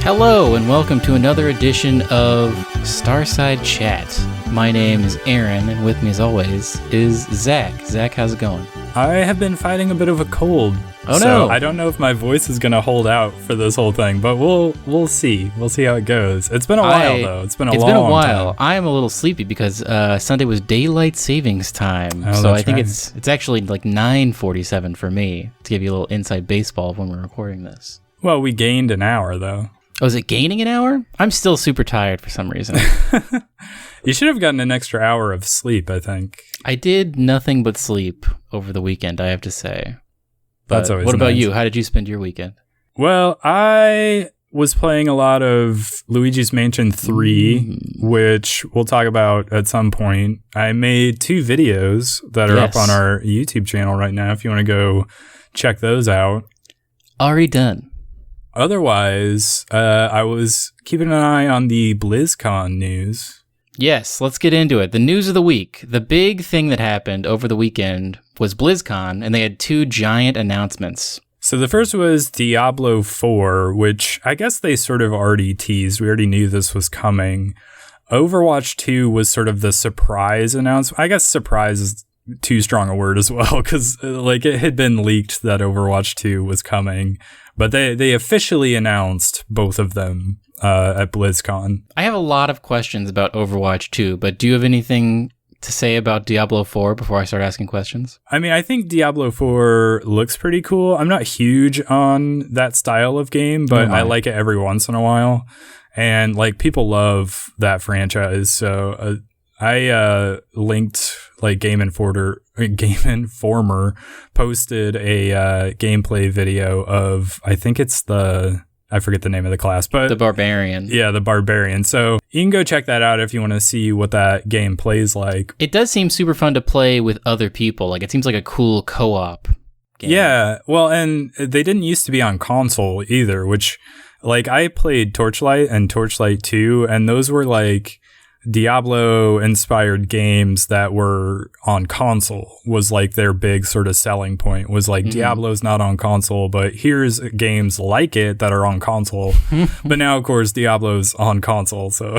Hello and welcome to another edition of Starside Chat. My name is Aaron and with me as always is Zach. Zach, how's it going? I have been fighting a bit of a cold. Oh so no. I don't know if my voice is going to hold out for this whole thing, but we'll see. We'll see how it goes. It's been a while though. It's been a while. I am a little sleepy because Sunday was daylight savings time. Oh, so I think right. it's actually like 9:47 for me, to give you a little inside baseball of when we're recording this. Well, we gained an hour though. Oh, is it gaining an hour? I'm still super tired for some reason. You should have gotten an extra hour of sleep, I think. I did nothing but sleep over the weekend, I have to say. But That's always what about nice. you? How did you spend your weekend? Well, I was playing a lot of Luigi's Mansion 3, which we'll talk about at some point. I made 2 videos that are up on our YouTube channel right now if you want to go check those out. Already done. Otherwise, I was keeping an eye on the Blizzcon news. Yes, let's get into it. The news of the week. The big thing that happened over the weekend was BlizzCon, and they had 2 giant announcements. So the first was Diablo 4, which I guess they sort of already teased. We already knew this was coming. Overwatch 2 was sort of the surprise announcement. I guess surprise is too strong a word as well, because like it had been leaked that Overwatch 2 was coming. But they officially announced both of them at BlizzCon. I have a lot of questions about Overwatch 2, but do you have anything to say about Diablo 4 before I start asking questions? I mean, I think Diablo 4 looks pretty cool. I'm not huge on that style of game, but I like it every once in a while. And like people love that franchise. So I linked like Game Informer posted a gameplay video of, I think it's I forget the name of the class, but The Barbarian. Yeah, the Barbarian. So you can go check that out if you want to see what that game plays like. It does seem super fun to play with other people. Like it seems like a cool co-op game. Yeah, well, and they didn't used to be on console either, which like I played Torchlight and Torchlight 2, and those were like Diablo-inspired games that were on console, was like their big sort of selling point, was like Diablo's not on console, but here's games like it that are on console. But now, of course, Diablo's on console, so...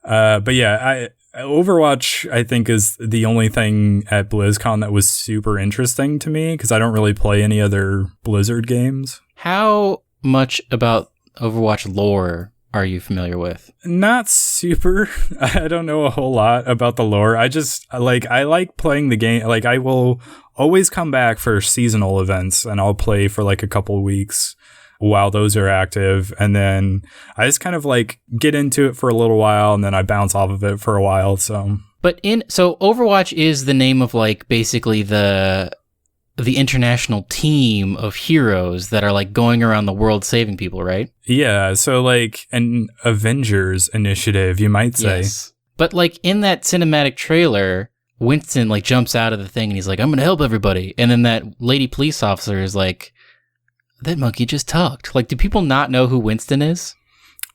but yeah, Overwatch, I think, is the only thing at BlizzCon that was super interesting to me, because I don't really play any other Blizzard games. How much about Overwatch lore are you familiar with? Not super. I don't know a whole lot about the lore. I like playing the game. Like I will always come back for seasonal events and I'll play for like a couple weeks while those are active. And then I just kind of like get into it for a little while and then I bounce off of it for a while. So Overwatch is the name of like basically the international team of heroes that are like going around the world saving people, right? Yeah, so like an Avengers initiative, you might say. Yes. But like in that cinematic trailer, Winston like jumps out of the thing and he's like, I'm gonna help everybody. And then that lady police officer is like, that monkey just talked. Like, do people not know who Winston is?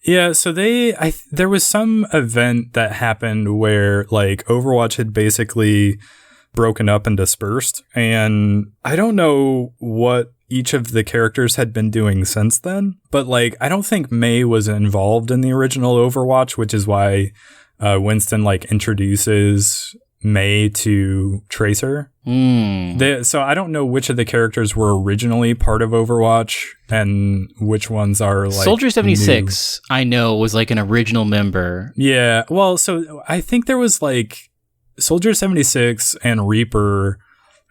Yeah, so there was some event that happened where like Overwatch had basically broken up and dispersed, and I don't know what each of the characters had been doing since then, but like I don't think Mei was involved in the original Overwatch, which is why Winston like introduces Mei to Tracer. So I don't know which of the characters were originally part of Overwatch and which ones are like Soldier 76 new. I know was like an original member. Yeah, well, so I think there was like Soldier 76 and Reaper,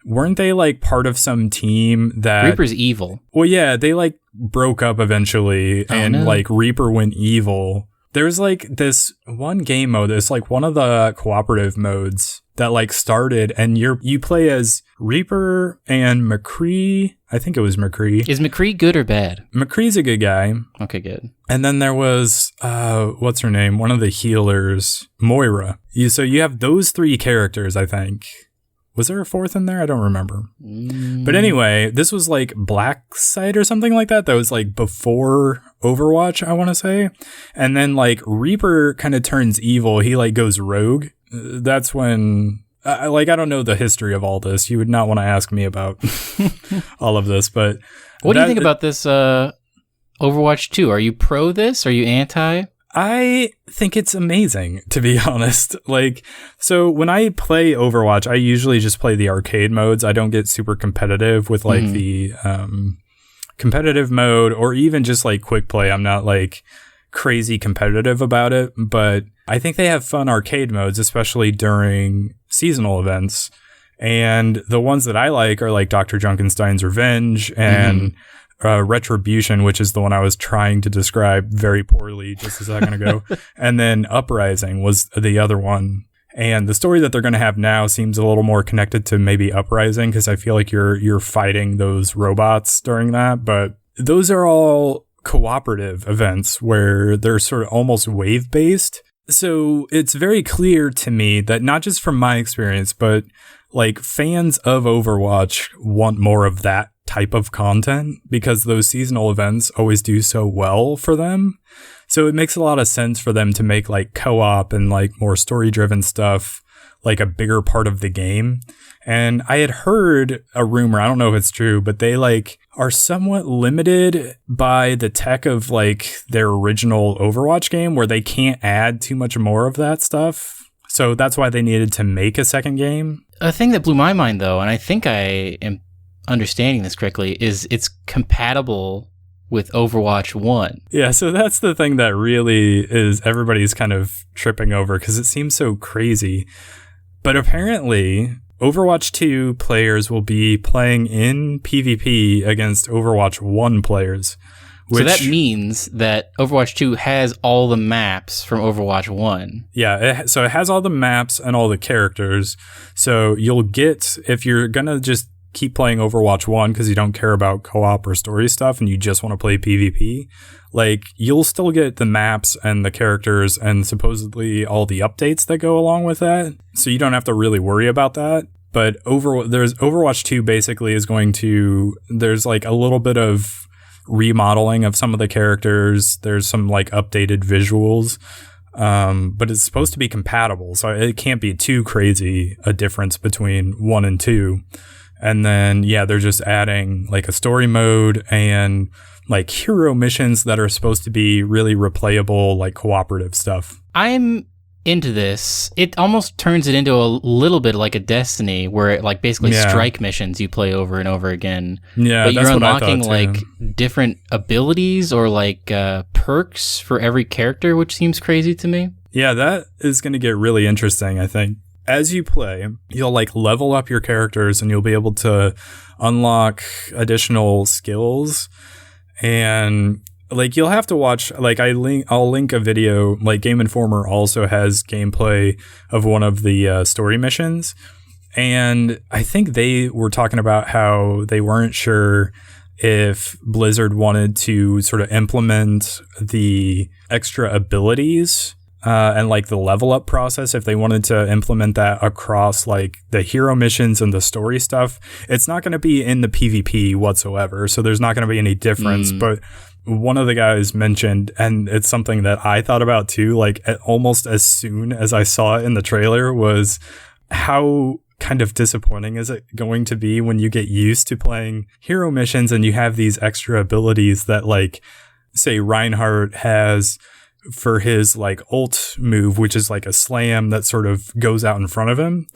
weren't they like part of some team that... Reaper's evil. Well, yeah, they like broke up eventually like Reaper went evil. There's like this one game mode, it's like one of the cooperative modes that like started and you play as Reaper and McCree. I think it was McCree. Is McCree good or bad? McCree's a good guy. Okay, good. And then there was, what's her name? One of the healers, Moira. So you have those 3 characters, I think. Was there a 4th in there? I don't remember. But anyway, this was like Blacksite or something like that. That was like before Overwatch, I want to say. And then like Reaper kind of turns evil. He like goes rogue. That's when... I don't know the history of all this. You would not want to ask me about all of this, but... What do you think about this Overwatch 2? Are you pro this? Are you anti? I think it's amazing, to be honest. Like, so when I play Overwatch, I usually just play the arcade modes. I don't get super competitive with like the competitive mode or even just like quick play. I'm not like crazy competitive about it, but I think they have fun arcade modes, especially during seasonal events. And the ones that I like are like Dr. Junkenstein's Revenge and Retribution, which is the one I was trying to describe very poorly just a second ago. And then Uprising was the other one. And the story that they're going to have now seems a little more connected to maybe Uprising, because I feel like you're fighting those robots during that. But those are all cooperative events where they're sort of almost wave-based. So it's very clear to me that not just from my experience, but like fans of Overwatch want more of that type of content because those seasonal events always do so well for them. So it makes a lot of sense for them to make like co-op and like more story-driven stuff like a bigger part of the game. And I had heard a rumor, I don't know if it's true, but they like are somewhat limited by the tech of like their original Overwatch game where they can't add too much more of that stuff. So that's why they needed to make a second game. A thing that blew my mind though, and I think I am understanding this correctly, is it's compatible with Overwatch 1. Yeah, so that's the thing that really is everybody's kind of tripping over because it seems so crazy. But apparently, Overwatch 2 players will be playing in PvP against Overwatch 1 players. So that means that Overwatch 2 has all the maps from Overwatch 1. Yeah, so it has all the maps and all the characters. So you'll get, if you're going to just keep playing Overwatch 1 because you don't care about co-op or story stuff and you just want to play PvP, like you'll still get the maps and the characters and supposedly all the updates that go along with that. So you don't have to really worry about that. But there's Overwatch 2 basically is going to, there's like a little bit of remodeling of some of the characters. There's some like updated visuals. But it's supposed to be compatible. So it can't be too crazy a difference between 1 and 2. And then, yeah, they're just adding like a story mode and like hero missions that are supposed to be really replayable, like cooperative stuff. I'm into this. It almost turns it into a little bit like a Destiny where it like basically strike missions you play over and over again. Yeah, but you're unlocking like different abilities or like perks for every character, which seems crazy to me. Yeah, that is going to get really interesting, I think. As you play, you'll like level up your characters and you'll be able to unlock additional skills. And like you'll have to watch, like I'll link a video, like Game Informer also has gameplay of one of the story missions. And I think they were talking about how they weren't sure if Blizzard wanted to sort of implement the extra abilities and like the level up process, if they wanted to implement that across like the hero missions and the story stuff. It's not going to be in the PvP whatsoever, so there's not going to be any difference. But one of the guys mentioned, and it's something that I thought about too, like almost as soon as I saw it in the trailer, was how kind of disappointing is it going to be when you get used to playing hero missions and you have these extra abilities that like, say, Reinhardt has for his like ult move, which is like a slam that sort of goes out in front of him.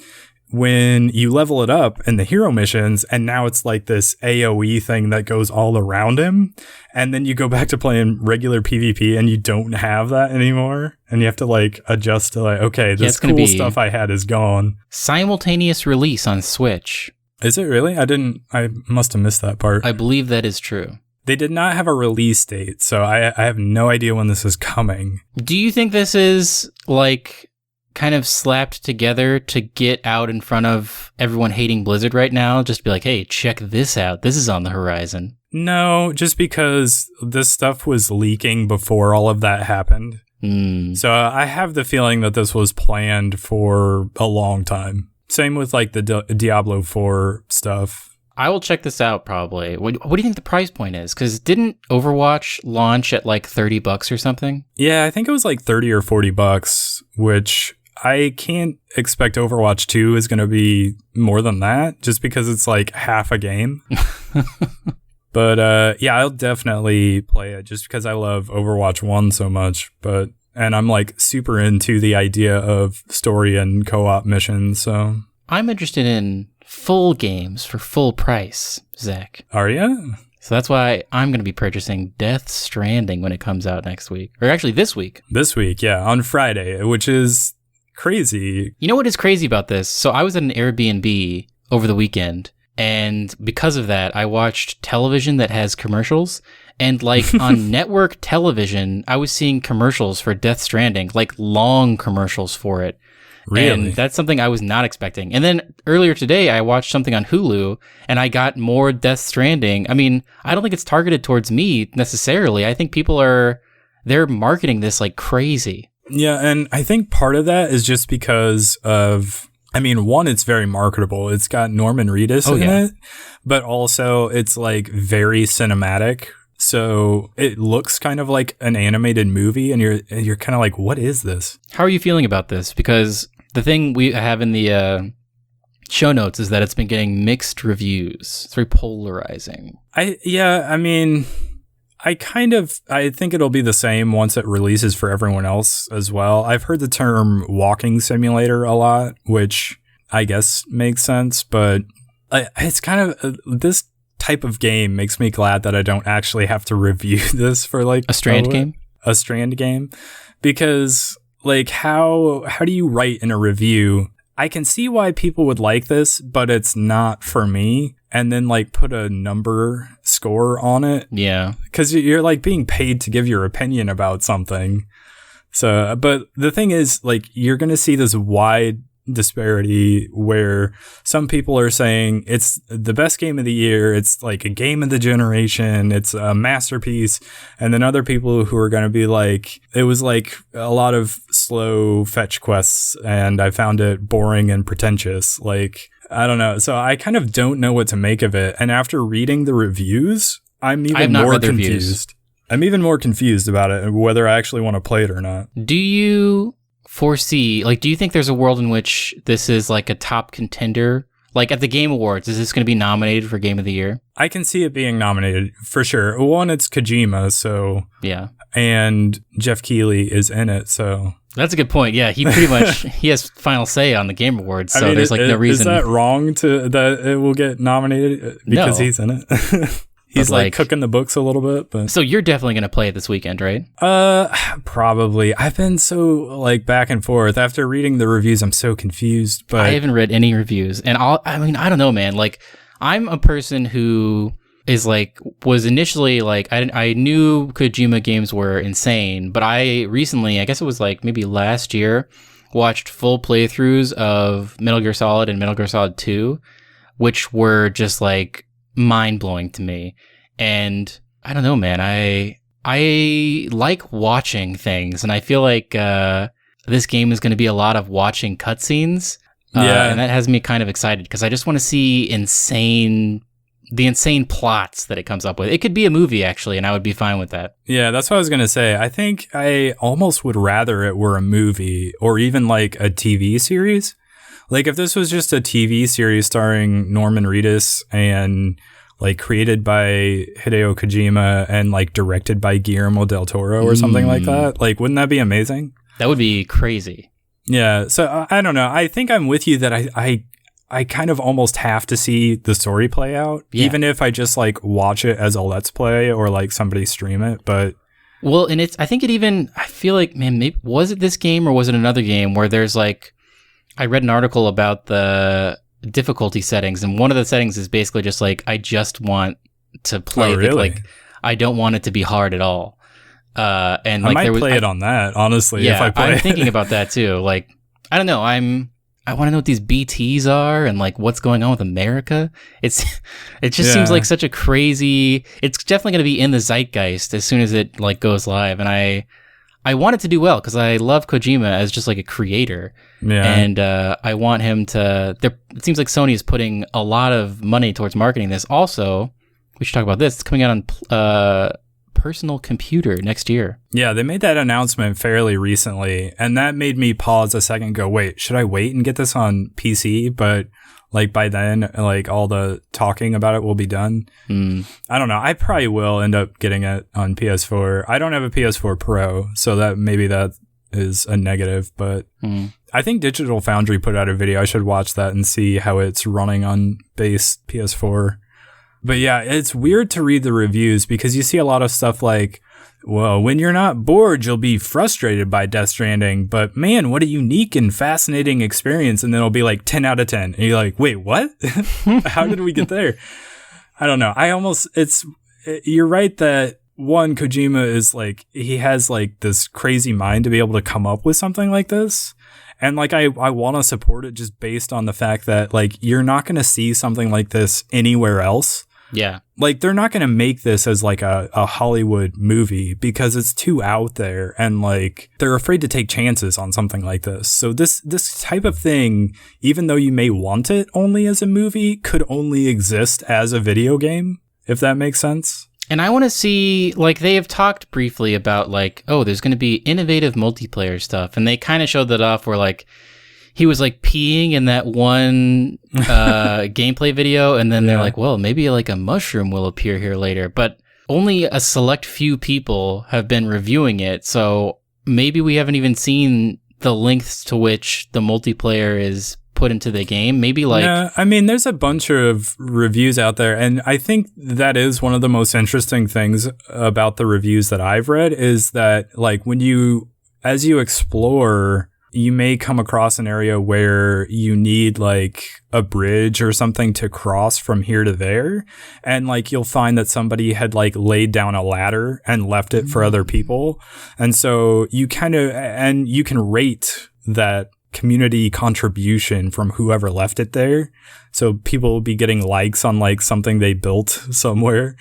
When you level it up in the hero missions, and now it's like this AoE thing that goes all around him, and then you go back to playing regular PvP and you don't have that anymore, and you have to like adjust to like, okay, this cool stuff I had is gone. Simultaneous release on Switch. Is it really? I must have missed that part. I believe that is true. They did not have a release date, so I have no idea when this is coming. Do you think this is like kind of slapped together to get out in front of everyone hating Blizzard right now? Just be like, hey, check this out. This is on the horizon. No, just because this stuff was leaking before all of that happened. So I have the feeling that this was planned for a long time. Same with like the Diablo 4 stuff. I will check this out probably. What do you think the price point is? Because didn't Overwatch launch at like $30 or something? Yeah, I think it was like $30 or $40, which I can't expect Overwatch 2 is going to be more than that just because it's like half a game. But yeah, I'll definitely play it just because I love Overwatch 1 so much. And I'm like super into the idea of story and co-op missions. So I'm interested in full games for full price, Zach. Are you? So that's why I'm going to be purchasing Death Stranding when it comes out next week. Or actually this week. This week, yeah, on Friday, which is crazy. You know what is crazy about this? So I was at an Airbnb over the weekend. And because of that, I watched television that has commercials. And like on network television, I was seeing commercials for Death Stranding, like long commercials for it. Really? And that's something I was not expecting. And then earlier today, I watched something on Hulu and I got more Death Stranding. I mean, I don't think it's targeted towards me necessarily. I think they're marketing this like crazy. Yeah. And I think part of that is just because of, I mean, one, it's very marketable. It's got Norman Reedus in it, but also it's like very cinematic. So it looks kind of like an animated movie, and you're kind of like, what is this? How are you feeling about this? Because the thing we have in the show notes is that it's been getting mixed reviews. It's very polarizing. I think it'll be the same once it releases for everyone else as well. I've heard the term walking simulator a lot, which I guess makes sense, but it's kind of this type of game makes me glad that I don't actually have to review this for like a Strand game, because like how do you write in a review? I can see why people would like this, but it's not for me. And then like put a number score on it. Yeah. Because you're like being paid to give your opinion about something. So, but the thing is, like, you're going to see this wide disparity where some people are saying it's the best game of the year, it's like a game of the generation, it's a masterpiece, and then other people who are going to be like, it was like a lot of slow fetch quests and I found it boring and pretentious. Like, I don't know. So I kind of don't know what to make of it. And after reading the reviews, I'm even more confused. I'm even more confused about it and whether I actually want to play it or not. Do you foresee, like, do you think there's a world in which this is like a top contender? Like at the Game Awards, is this going to be nominated for Game of the Year? I can see it being nominated for sure. One, it's Kojima, so yeah, and Jeff Keighley is in it, so that's a good point. Yeah, he pretty much he has final say on the Game Awards, so there's like no reason. Is that wrong that it will get nominated because he's in it? He's like cooking the books a little bit, but so you're definitely going to play it this weekend, right? Probably. I've been so like back and forth after reading the reviews. I'm so confused, but I haven't read any reviews, and I don't know, man. Like, I'm a person who is like was initially like I knew Kojima games were insane, but I recently, I guess it was like maybe last year, watched full playthroughs of Metal Gear Solid and Metal Gear Solid 2, which were just like mind-blowing to me. And I don't know, man, I like watching things, and I feel like this game is going to be a lot of watching cutscenes. And that has me kind of excited because I just want to see the insane plots that it comes up with. It could be a movie, actually, and I would be fine with that. Yeah, that's what I was going to say. I think I almost would rather it were a movie or even like a TV series. Like if this was just a TV series starring Norman Reedus and like created by Hideo Kojima and like directed by Guillermo del Toro or something like that, like wouldn't that be amazing? That would be crazy. Yeah, so I don't know. I think I'm with you that I kind of almost have to see the story play out, even if I just like watch it as a Let's Play or like somebody stream it. But well, and I feel like, man, maybe, was it this game or was it another game where there's like, I read an article about the difficulty settings, and one of the settings is basically just like, I just want to play it. Like, I don't want it to be hard at all. And like, I might play it on that, honestly. Yeah, if I play I'm thinking about that too. Like, I don't know. I want to know what these BTs are and like what's going on with America. It just seems like such a crazy. It's definitely going to be in the zeitgeist as soon as it like goes live, and I want it to do well because I love Kojima as just like a creator. Yeah. And I want him to. It seems like Sony is putting a lot of money towards marketing this. Also, we should talk about this. It's coming out on personal computer next year. Yeah, they made that announcement fairly recently, and that made me pause a second and go, wait, should I wait and get this on PC? But like by then, like all the talking about it will be done. I don't know. I probably will end up getting it on PS4. I don't have a PS4 Pro, so that is a negative, but I think Digital Foundry put out a video. I should watch that and see how it's running on base PS4. But yeah, it's weird to read the reviews because you see a lot of stuff like, well, when you're not bored, you'll be frustrated by Death Stranding, but man, what a unique and fascinating experience. And then it'll be like 10 out of 10. And you're like, wait, what? How did we get there? I don't know. You're right that one, Kojima is like, he has like this crazy mind to be able to come up with something like this. And like, I want to support it just based on the fact that like, you're not going to see something like this anywhere else. Yeah. Like, they're not going to make this as like a Hollywood movie because it's too out there, and like they're afraid to take chances on something like this. So this type of thing, even though you may want it only as a movie, could only exist as a video game, if that makes sense. And I want to see, like, they have talked briefly about like, oh, there's going to be innovative multiplayer stuff. And they kind of showed that off where like, he was like peeing in that one gameplay video, and then they're like, well, maybe like a mushroom will appear here later. But only a select few people have been reviewing it, so maybe we haven't even seen the lengths to which the multiplayer is put into the game. Maybe like... Yeah, I mean, there's a bunch of reviews out there, and I think that is one of the most interesting things about the reviews that I've read, is that like as you explore, you may come across an area where you need like a bridge or something to cross from here to there. And like, you'll find that somebody had like laid down a ladder and left it for other people. And so you can rate that community contribution from whoever left it there. So people will be getting likes on like something they built somewhere.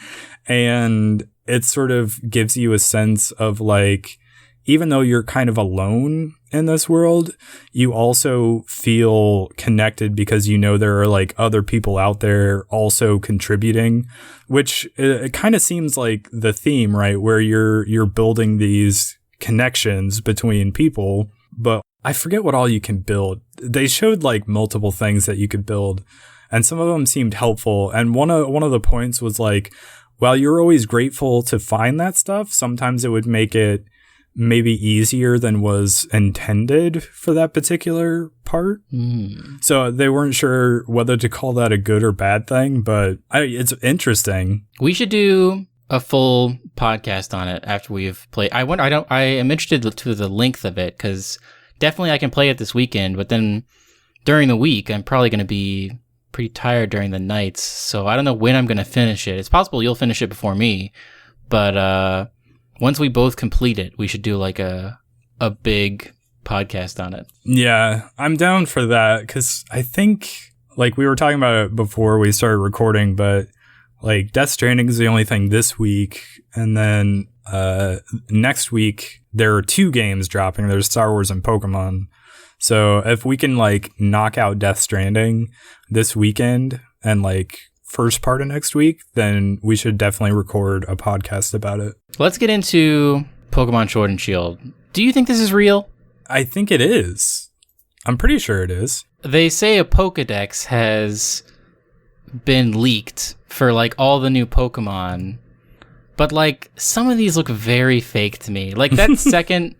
And it sort of gives you a sense of like, even though you're kind of alone in this world, you also feel connected because you know there are like other people out there also contributing, which it kind of seems like the theme, right? Where you're building these connections between people. But I forget what all you can build. They showed like multiple things that you could build, and some of them seemed helpful. And one of the points was like, while you're always grateful to find that stuff, sometimes it would make it maybe easier than was intended for that particular part. So they weren't sure whether to call that a good or bad thing, but it's interesting. We should do a full podcast on it after we've played. I am interested to the length of it, because definitely I can play it this weekend, but then during the week I'm probably going to be pretty tired during the nights, so I don't know when I'm going to finish it. It's possible you'll finish it before me, but once we both complete it, we should do like a big podcast on it. Yeah, I'm down for that, because I think, like, we were talking about it before we started recording, but like Death Stranding is the only thing this week, and then next week there are 2 games dropping. There's Star Wars and Pokemon. So if we can like knock out Death Stranding this weekend and like first part of next week, then we should definitely record a podcast about it. Let's get into Pokemon Sword and Shield. Do you think this is real? I think it is. I'm pretty sure it is. They say a Pokedex has been leaked for like all the new Pokemon, but like some of these look very fake to me. Like that second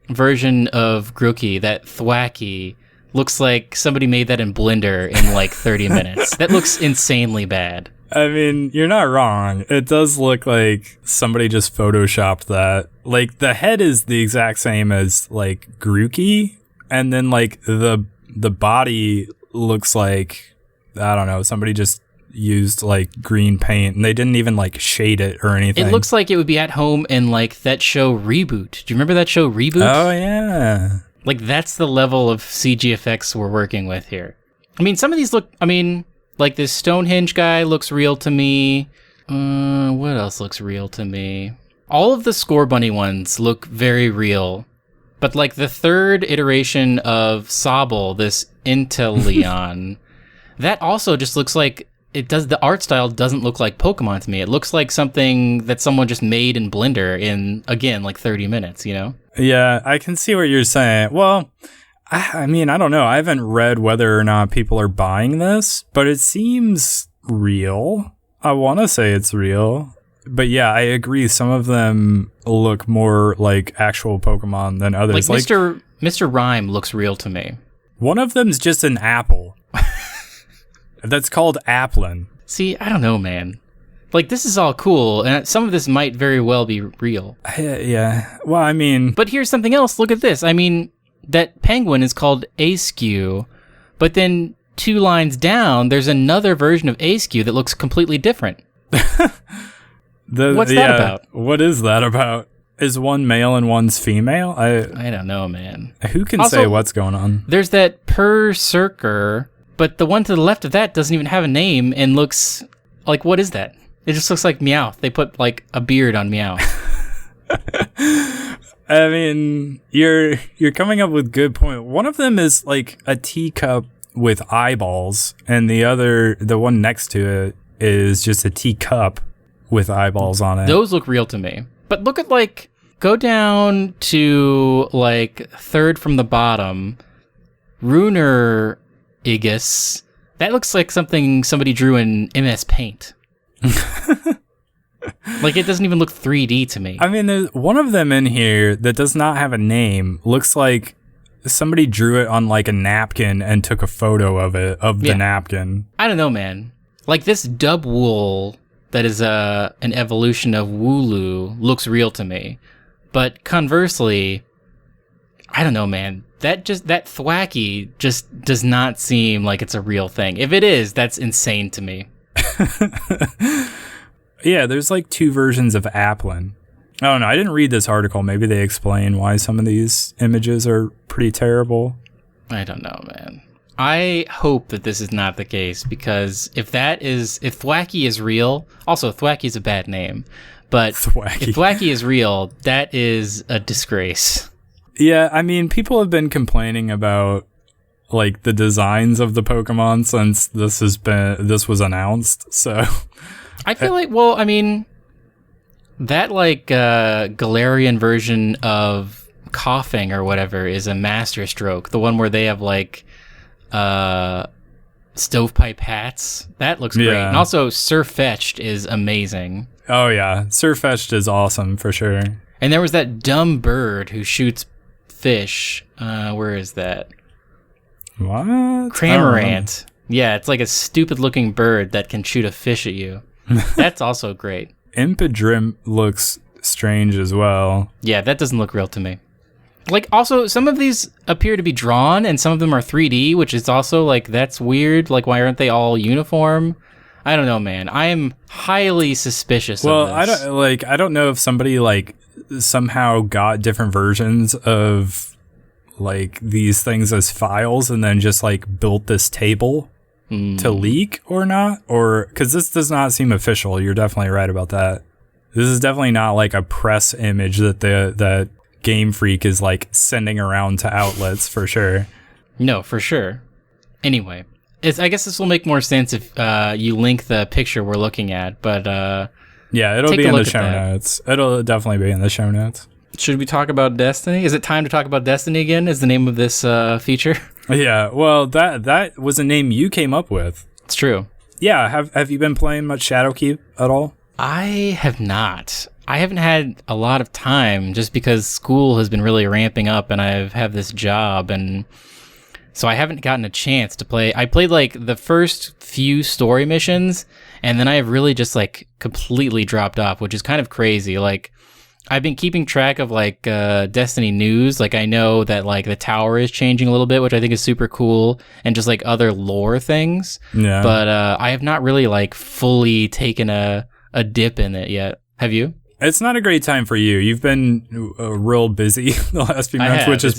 version of Grookey, that Thwacky, looks like somebody made that in Blender in like 30 minutes. That looks insanely bad. I mean, you're not wrong. It does look like somebody just photoshopped that. Like, the head is the exact same as like Grookey, and then like the body looks like, I don't know, somebody just used like green paint, and they didn't even like shade it or anything. It looks like it would be at home in like that show Reboot. Do you remember that show Reboot? Oh yeah. Like, that's the level of CG effects we're working with here. I mean, some of these look, like this Stonehenge guy looks real to me. What else looks real to me? All of the Score Bunny ones look very real. But like the third iteration of Sobble, this Inteleon, that also just looks like the art style doesn't look like Pokemon to me. It looks like something that someone just made in Blender in, again, like 30 minutes, you know? Yeah, I can see what you're saying. Well, I mean, I don't know. I haven't read whether or not people are buying this, but it seems real. I want to say it's real. But yeah, I agree. Some of them look more like actual Pokemon than others. Like Mr. Rhyme looks real to me. One of them's just an apple. That's called Applin. See, I don't know, man. Like, this is all cool, and some of this might very well be real. Yeah. Well, I mean... But here's something else. Look at this. I mean, that penguin is called Askew, but then 2 lines down, there's another version of Askew that looks completely different. What's that about? What is that about? Is one male and one's female? I don't know, man. Who can say what's going on? There's that Berserker, but the one to the left of that doesn't even have a name and looks like, what is that? It just looks like Meowth. They put like a beard on Meowth. I mean, you're coming up with good point. One of them is like a teacup with eyeballs, and the one next to it is just a teacup with eyeballs on it. Those look real to me. But look at go down to third from the bottom, Runer Igus. That looks like something somebody drew in MS Paint. It doesn't even look 3D to me. I mean, there's one of them in here that does not have a name. Looks like somebody drew it on a napkin and took a photo of it, the napkin. I don't know, man. This Dubwool that is an evolution of Wooloo looks real to me. But conversely, I don't know, man. That Thwacky just does not seem like it's a real thing. If it is, that's insane to me. Yeah, there's 2 versions of Applin. I don't know. I didn't read this article. Maybe they explain why some of these images are pretty terrible. I don't know, man. I hope that this is not the case, because if Thwacky is real, also Thwacky is a bad name, but if Thwacky is real, that is a disgrace. Yeah, I mean, people have been complaining about the designs of the Pokemon since this was announced. So I feel that Galarian version of Coughing or whatever is a master stroke. The one where they have stovepipe hats. That looks great. And also Surfetched is amazing. Oh yeah, Surfetched is awesome for sure. And there was that dumb bird who shoots fish. Where is that? What? Cramorant. Yeah, it's like a stupid looking bird that can shoot a fish at you. That's also great. Impidrim looks strange as well. Yeah, that doesn't look real to me. Also, some of these appear to be drawn, and some of them are 3D, which is also, that's weird. Why aren't they all uniform? I don't know, man. I am highly suspicious of this. I don't know if somebody, somehow got different versions of, these things as files and then just, built this table to leak or not. Or, because this does not seem official. You're definitely right about that. This is definitely not, a press image that Game Freak is sending around to outlets for sure. No, for sure. Anyway, I guess this will make more sense if you link the picture we're looking at, but yeah, it'll be in the show notes. It'll definitely be in the show notes. Should we talk about Destiny? Is it time to talk about Destiny again? Is the name of this feature? Yeah, well, that was a name you came up with. It's true. Yeah, have you been playing much Shadowkeep at all? I have not. I haven't had a lot of time just because school has been really ramping up and I have this job, and so I haven't gotten a chance to play. I played the first few story missions, and then I have really just completely dropped off, which is kind of crazy. I've been keeping track of Destiny news. I know that the tower is changing a little bit, which I think is super cool, and just other lore things. Yeah. But I have not really fully taken a dip in it yet. Have you? It's not a great time for you. You've been real busy the last few months, which is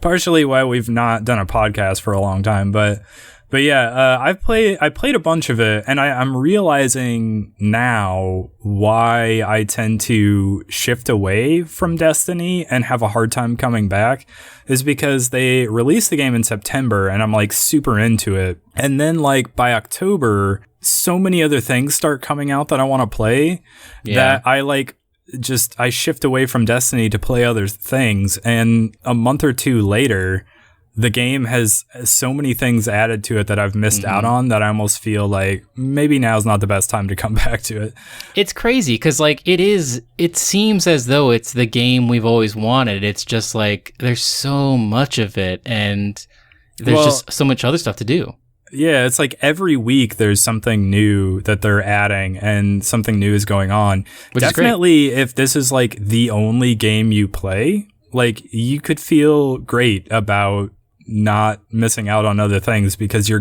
partially why we've not done a podcast for a long time. But yeah, I played a bunch of it, and I'm realizing now why I tend to shift away from Destiny and have a hard time coming back is because they released the game in September, and I'm super into it, and then by October, so many other things start coming out that I want to play that I I shift away from Destiny to play other things, and a month or two later, the game has so many things added to it that I've missed out on that I almost feel like maybe now's not the best time to come back to it. It's crazy because like it seems as though it's the game we've always wanted. It's just like there's so much of it and there's just so much other stuff to do. Yeah, it's like every week there's something new that they're adding and something new is going on. Which definitely is great. If this is like the only game you play, like you could feel great about not missing out on other things because you're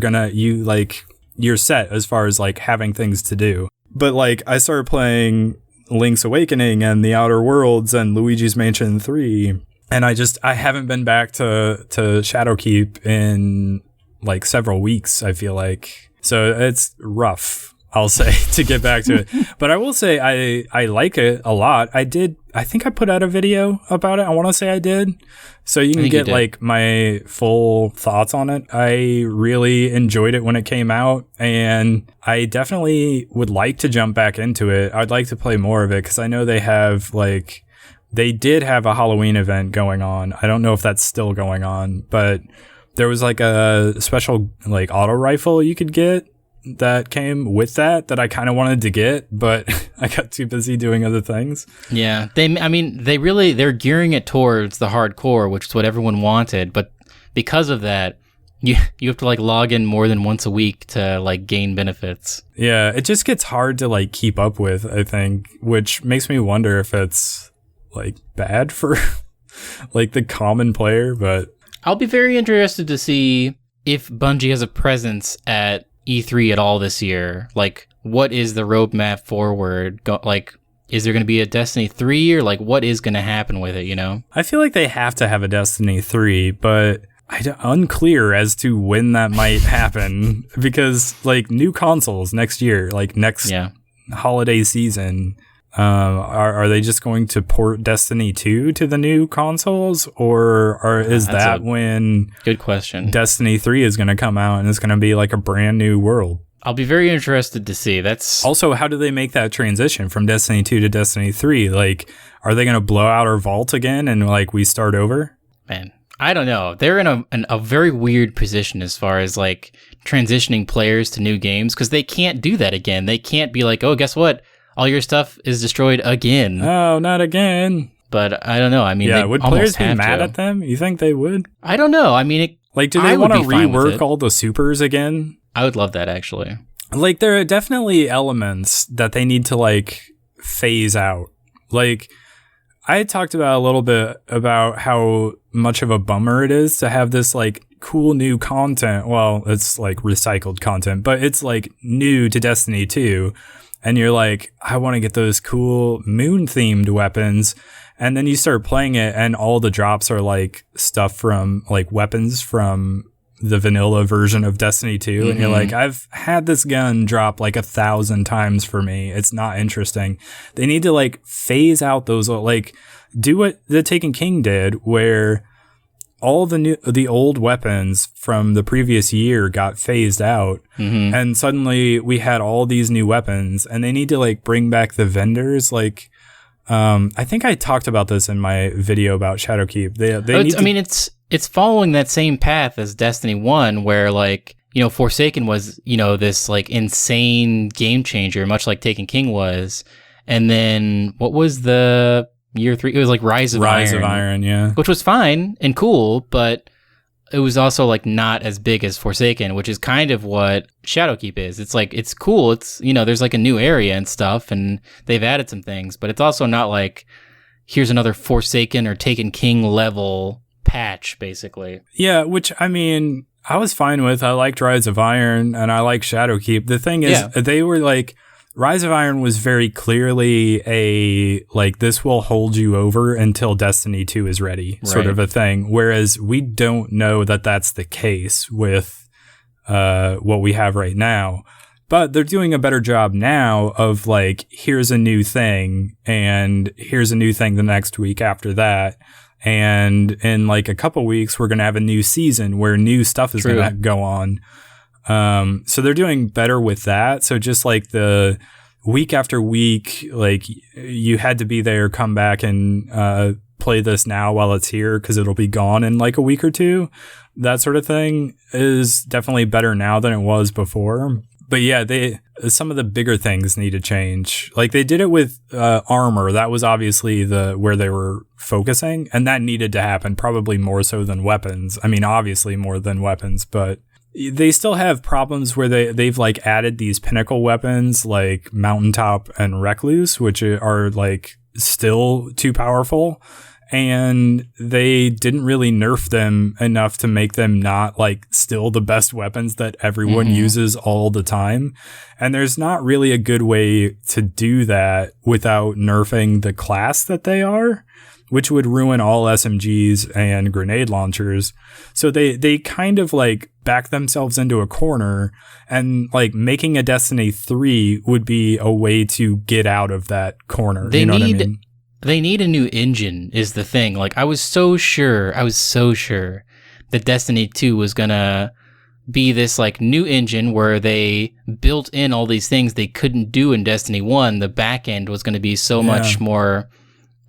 set as far as like having things to do. But like I started playing Link's Awakening and The Outer Worlds and Luigi's Mansion 3, and I haven't been back to Shadowkeep in like several weeks, I feel like. So it's rough, I'll say, to get back to it. But I will say I like it a lot. I think I put out a video about it. I want to say I did. So you can get like my full thoughts on it. I really enjoyed it when it came out, and I definitely would like to jump back into it. I'd like to play more of it because I know they did have a Halloween event going on. I don't know if that's still going on, but there was like a special like auto rifle you could get that came with that I kind of wanted to get, but I got too busy doing other things. Yeah, they're gearing it towards the hardcore, which is what everyone wanted, but because of that, you have to like log in more than once a week to like gain benefits. Yeah, it just gets hard to like keep up with, I think, which makes me wonder if it's like bad for like the common player, but I'll be very interested to see if Bungie has a presence at E3 at all this year. Like, what is the roadmap forward? Is there going to be a Destiny 3 or like what is going to happen with it, you know? I feel like they have to have a Destiny 3, but unclear as to when that might happen because like new consoles next year, like next holiday season. Are they just going to port Destiny 2 to the new consoles, or is that when good question Destiny 3 is going to come out and it's going to be like a brand new world? I'll be very interested to see. That's also, how do they make that transition from Destiny 2 to Destiny 3? Like, are they going to blow out our vault again and like we start over? Man, I don't know. They're in a very weird position as far as like transitioning players to new games because they can't do that again. They can't be like, oh, guess what? All your stuff is destroyed again. Oh, not again. But I don't know. I mean, would players be mad at them? You think they would? I don't know. I mean, do they want to rework all the supers again? I would love that, actually. Like, there are definitely elements that they need to, like, phase out. Like, I had talked about a little bit about how much of a bummer it is to have this, like, cool new content. Well, it's, like, recycled content, but it's, like, new to Destiny 2. And you're like, I want to get those cool moon-themed weapons. And then you start playing it, and all the drops are, like, stuff from, like, weapons from the vanilla version of Destiny 2. Mm-hmm. And you're like, I've had this gun drop, like, 1,000 times for me. It's not interesting. They need to, like, phase out those, like, do what the Taken King did, where all the old weapons from the previous year got phased out, and suddenly we had all these new weapons, and they need to like bring back the vendors. Like, I think I talked about this in my video about Shadowkeep. It's following that same path as Destiny 1, where like, you know, Forsaken was, you know, this like insane game changer, much like Taken King was, and then what was the year 3? It was like Rise of Iron, yeah. Which was fine and cool, but it was also like not as big as Forsaken, which is kind of what Shadowkeep is. It's like, it's cool. It's, you know, there's like a new area and stuff, and they've added some things, but it's also not like, here's another Forsaken or Taken King level patch, basically. Yeah, which, I mean, I was fine with. I liked Rise of Iron, and I like Shadowkeep. The thing is, they were like, Rise of Iron was very clearly a, like, this will hold you over until Destiny 2 is ready, sort of a thing. Whereas we don't know that that's the case with what we have right now. But they're doing a better job now of, like, here's a new thing, and here's a new thing the next week after that. And in, like, a couple weeks, we're going to have a new season where new stuff is going to go on. So they're doing better with that. So just like the week after week, like you had to be there, come back and play this now while it's here because it'll be gone in like a week or two. That sort of thing is definitely better now than it was before. But yeah, some of the bigger things need to change. Like they did it with armor. That was obviously where they were focusing, and that needed to happen probably more so than weapons. I mean, obviously more than weapons, but they still have problems where they've like added these pinnacle weapons like Mountaintop and Recluse, which are like still too powerful. And they didn't really nerf them enough to make them not like still the best weapons that everyone uses all the time. And there's not really a good way to do that without nerfing the class that they are, which would ruin all SMGs and grenade launchers. So they kind of like back themselves into a corner, and like making a Destiny 3 would be a way to get out of that corner. What I mean? They need a new engine is the thing. Like I was so sure that Destiny 2 was gonna be this like new engine where they built in all these things they couldn't do in Destiny 1. The back end was gonna be so much more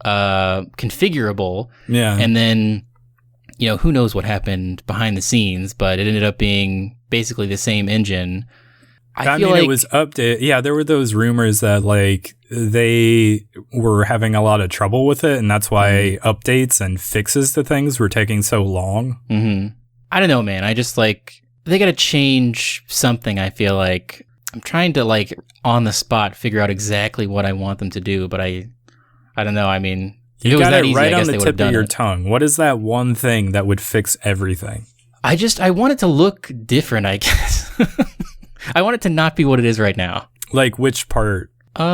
configurable. Yeah. And then, who knows what happened behind the scenes, but it ended up being basically the same engine. I feel like it was updated. Yeah, there were those rumors that like they were having a lot of trouble with it, and that's why updates and fixes to things were taking so long. Mm-hmm. I don't know, man. I just like they got to change something. I feel like I'm trying to like on the spot figure out exactly what I want them to do, but I don't know. I mean, if it was that easy, I guess they would have done it. Right on the tip of your tongue. What is that one thing that would fix everything? I want it to look different, I guess. I want it to not be what it is right now. Like which part? Like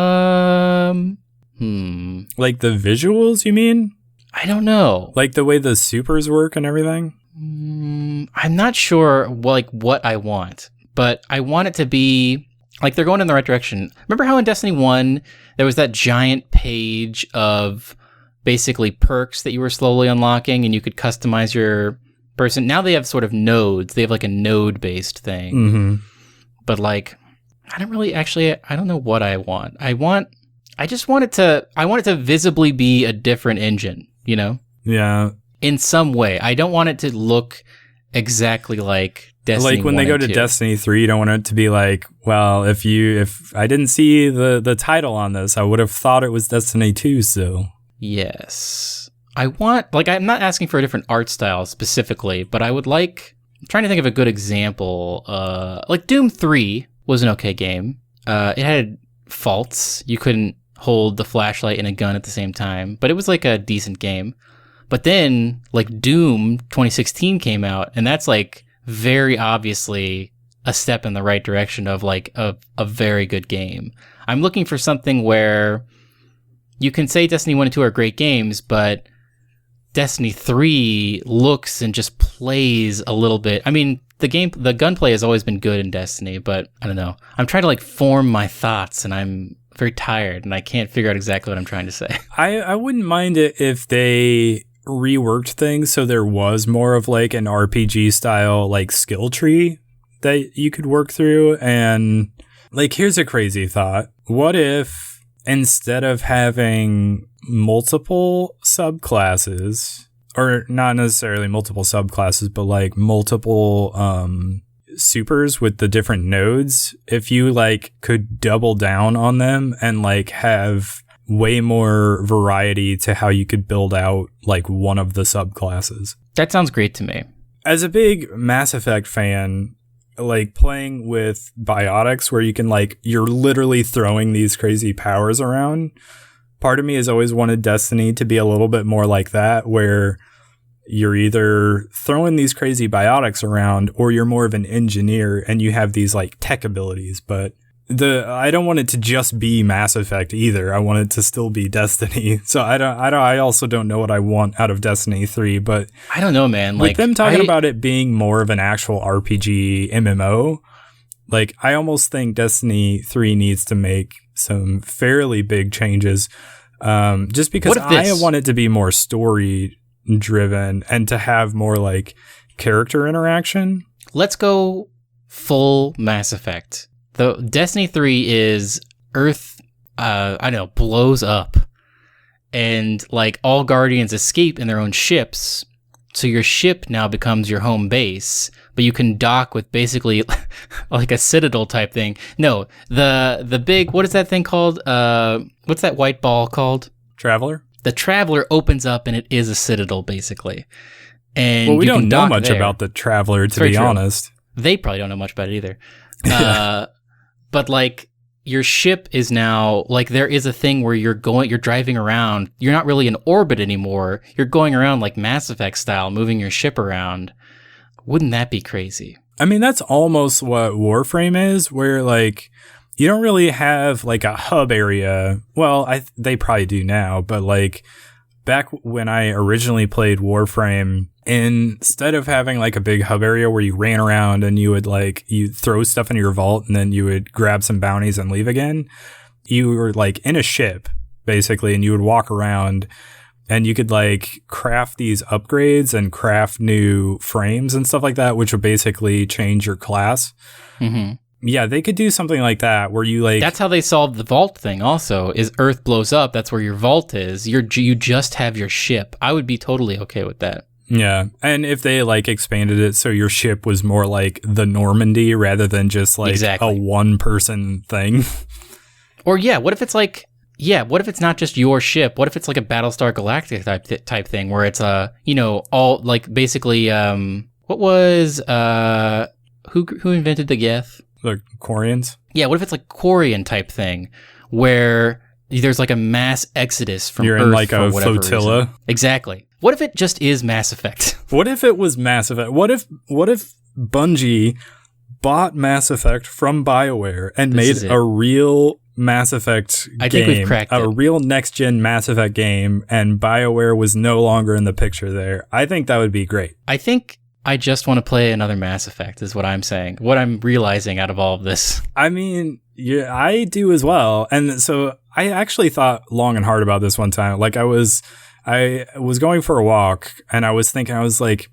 the visuals, you mean? I don't know. Like the way the supers work and everything? I'm not sure like what I want, but I want it to be like they're going in the right direction. Remember how in Destiny 1 there was that giant page of basically perks that you were slowly unlocking and you could customize your person? Now they have sort of nodes. They have like a node-based thing. Mm-hmm. But like, I don't know what I want. I want it to visibly be a different engine, Yeah. In some way. I don't want it to look exactly like Destiny 1 Like when they go to Destiny 3, you don't want it to be like, well, if I didn't see the title on this, I would have thought it was Destiny 2 still. Yes. I'm not asking for a different art style specifically, but I'm trying to think of a good example. Like Doom 3 was an okay game. It had faults. You couldn't hold the flashlight and a gun at the same time, but it was like a decent game. But then like Doom 2016 came out, and that's like very obviously a step in the right direction of like a very good game. I'm looking for something where you can say Destiny 1 and 2 are great games, but Destiny 3 looks and just plays a little bit. I mean, the gunplay has always been good in Destiny, but I don't know. I'm trying to like form my thoughts, and I'm very tired, and I can't figure out exactly what I'm trying to say. I wouldn't mind it if they reworked things so there was more of like an RPG style like skill tree that you could work through. And like, here's a crazy thought. What if instead of having multiple subclasses, or not necessarily multiple subclasses, but like multiple supers with the different nodes, if you like could double down on them and like have way more variety to how you could build out like one of the subclasses. That sounds great to me. As a big Mass Effect fan, like playing with biotics where you can like, you're literally throwing these crazy powers around. Part of me has always wanted Destiny to be a little bit more like that, where you're either throwing these crazy biotics around or you're more of an engineer and you have these like tech abilities. But I don't want it to just be Mass Effect either. I want it to still be Destiny. So I also don't know what I want out of Destiny 3, but I don't know, man. With them talking about it being more of an actual RPG MMO, like I almost think Destiny 3 needs to make some fairly big changes. Just because I want it to be more story driven and to have more like character interaction. Let's go full Mass Effect. The Destiny 3 is Earth, I don't know, blows up and like all Guardians escape in their own ships. So your ship now becomes your home base, but you can dock with basically like a Citadel type thing. No, the big, what is that thing called? What's that white ball called? Traveler? The Traveler opens up and it is a Citadel basically. And well, we don't know much about the Traveler, to be honest. They probably don't know much about it either. But like your ship is now like there is a thing where you're driving around. You're not really in orbit anymore. You're going around like Mass Effect style, moving your ship around. Wouldn't that be crazy? I mean, that's almost what Warframe is, where like you don't really have like a hub area. Well, they probably do now, but like back when I originally played Warframe, instead of having like a big hub area where you ran around and you would like, you throw stuff in your vault and then you would grab some bounties and leave again, you were like in a ship basically, and you would walk around and you could like craft these upgrades and craft new frames and stuff like that, which would basically change your class. Mm-hmm. Yeah, they could do something like that where you like... That's how they solved the vault thing also, is Earth blows up, that's where your vault is. You just have your ship. I would be totally okay with that. Yeah, and if they like expanded it so your ship was more like the Normandy rather than just like a one-person thing. Or yeah, what if it's like... Yeah, what if it's not just your ship? What if it's like a Battlestar Galactica type thing where it's all like basically what was who invented the Geth? The Quarians? Yeah, what if it's like Quarian type thing wif there's like a mass exodus from You're Earth in like a flotilla? Reason. Exactly. What if it just is Mass Effect? What if it was Mass Effect? What if Bungie bought Mass Effect from BioWare and made a real Mass Effect game? I think we've cracked it. A real next-gen Mass Effect game, and BioWare was no longer in the picture there. I think that would be great. I think I just want to play another Mass Effect is what I'm saying. What I'm realizing out of all of this. I mean, yeah, I do as well. And so I actually thought long and hard about this one time. Like I was going for a walk and I was thinking, I was like,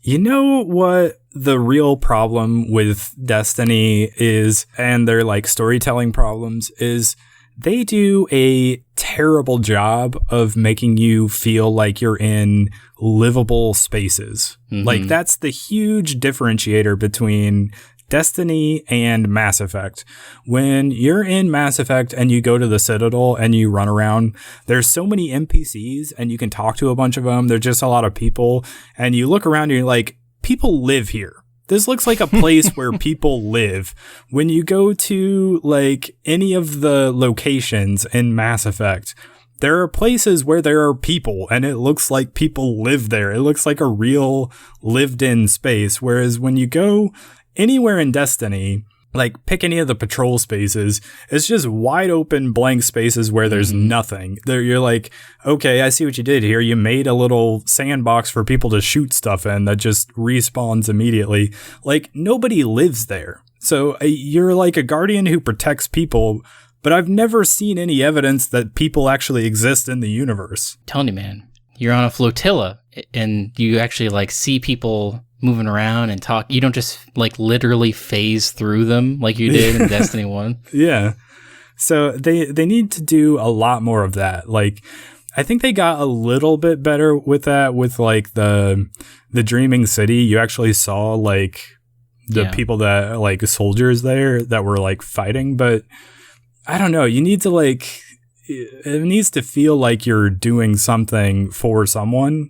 you know what the real problem with Destiny is, and their like storytelling problems is, they do a terrible job of making you feel like you're in livable spaces. Mm-hmm. Like that's the huge differentiator between Destiny and Mass Effect. When you're in Mass Effect and you go to the Citadel and you run around, there's so many NPCs and you can talk to a bunch of them. There's just a lot of people, and you look around and you're like, people live here. This looks like a place where people live. When you go to like any of the locations in Mass Effect, there are places where there are people and it looks like people live there. It looks like a real lived in space. Whereas when you go anywhere in Destiny, like pick any of the patrol spaces, it's just wide open blank spaces where there's nothing. There, you're like, okay, I see what you did here. You made a little sandbox for people to shoot stuff in that just respawns immediately. Like nobody lives there. So you're like a guardian who protects people, but I've never seen any evidence that people actually exist in the universe. I'm telling you, man, you're on a flotilla and you actually like see people moving around and talk. You don't just like literally phase through them like you did in Destiny 1. Yeah. So they need to do a lot more of that. Like I think they got a little bit better with that with like the Dreaming City. You actually saw like the people that like soldiers there that were like fighting, but I don't know. You need to like, it needs to feel like you're doing something for someone.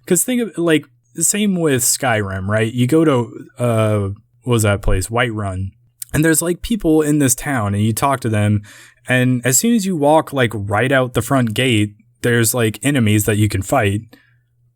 Cause think of like, the same with Skyrim, right? You go to, what was that place? Whiterun. And there's like people in this town and you talk to them. And as soon as you walk like right out the front gate, there's like enemies that you can fight.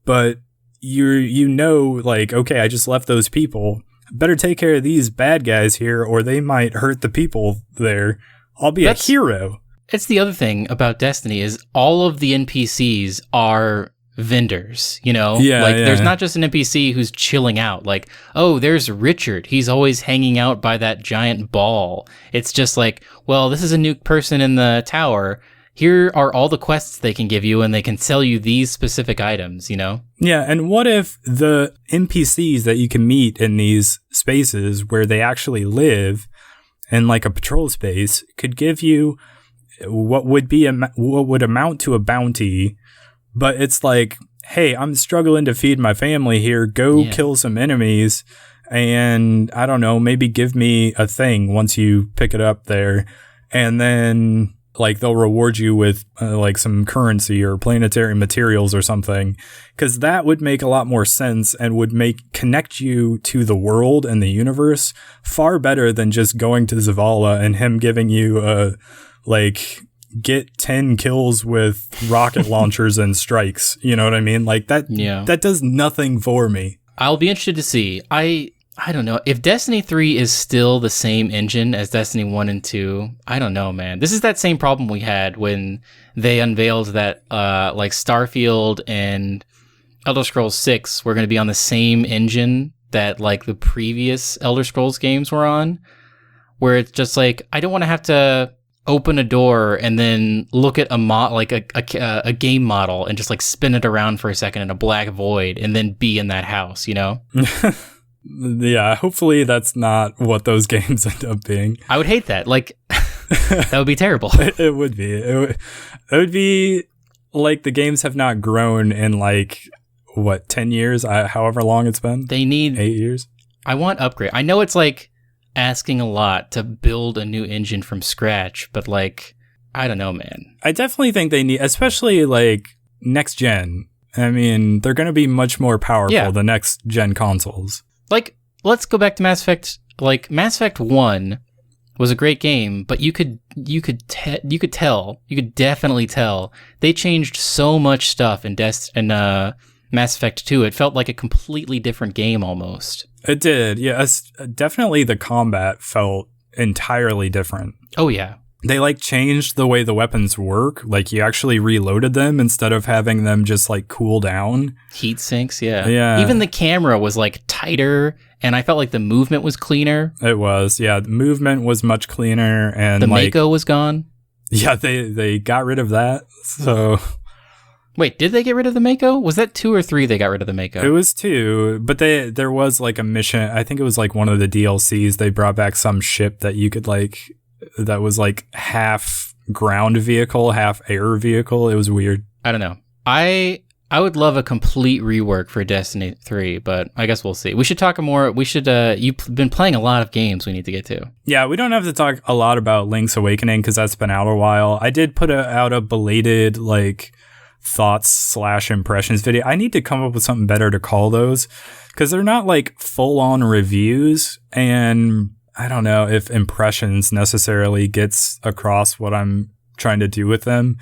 But you know, like, okay, I just left those people. Better take care of these bad guys here or they might hurt the people there. I'll be a hero. It's the other thing about Destiny is all of the NPCs are vendors, you know? There's not just an NPC who's chilling out. Like, oh, there's Richard. He's always hanging out by that giant ball. It's just like, well, this is a new person in the tower. Here are all the quests they can give you, and they can sell you these specific items, you know? Yeah, and what if the NPCs that you can meet in these spaces where they actually live in like a patrol space could give you what would amount to a bounty, but it's like, hey, I'm struggling to feed my family here. Go kill some enemies, and I don't know, maybe give me a thing once you pick it up there, and then like they'll reward you with like some currency or planetary materials or something, because that would make a lot more sense and would connect you to the world and the universe far better than just going to Zavala and him giving you like get 10 kills with rocket launchers and strikes. You know what I mean? Like that. Yeah. That does nothing for me. I'll be interested to see. I don't know. If Destiny 3 is still the same engine as Destiny 1 and 2, I don't know, man. This is that same problem we had when they unveiled that like Starfield and Elder Scrolls 6 were going to be on the same engine that like the previous Elder Scrolls games were on, where it's just like, I don't want to have to open a door and then look at a game model and just like spin it around for a second in a black void and then be in that house, you know? Yeah, hopefully that's not what those games end up being. I would hate that. Like, that would be terrible. It would be. It would be like the games have not grown in like, what, 10 years? However long it's been? They need 8 years? I want upgrade. I know it's like asking a lot to build a new engine from scratch, but like, I don't know, man. I definitely think they need, especially like next gen. I mean, they're going to be much more powerful, the next gen consoles. Like, let's go back to Mass Effect. Like, Mass Effect 1 was a great game, but you could definitely tell they changed so much stuff in Mass Effect 2. It felt like a completely different game almost. It did, yeah. Definitely the combat felt entirely different. Oh, yeah. They like changed the way the weapons work. Like you actually reloaded them instead of having them just like cool down. Heat sinks, yeah. Yeah. Even the camera was like tighter, and I felt like the movement was cleaner. It was, yeah. The movement was much cleaner, and the like, Mako was gone. Yeah, they got rid of that. So wait, did they get rid of the Mako? Was that 2 or 3 they got rid of the Mako? It was 2, but there was like a mission. I think it was like one of the DLCs. They brought back some ship that you could like, that was like half ground vehicle, half air vehicle. It was weird. I don't know. I would love a complete rework for Destiny 3, but I guess we'll see. We should talk more. We should, you've been playing a lot of games we need to get to. Yeah, we don't have to talk a lot about Link's Awakening because that's been out a while. I did put out a belated like thoughts / impressions video. I need to come up with something better to call those because they're not like full on reviews, and I don't know if impressions necessarily gets across what I'm trying to do with them.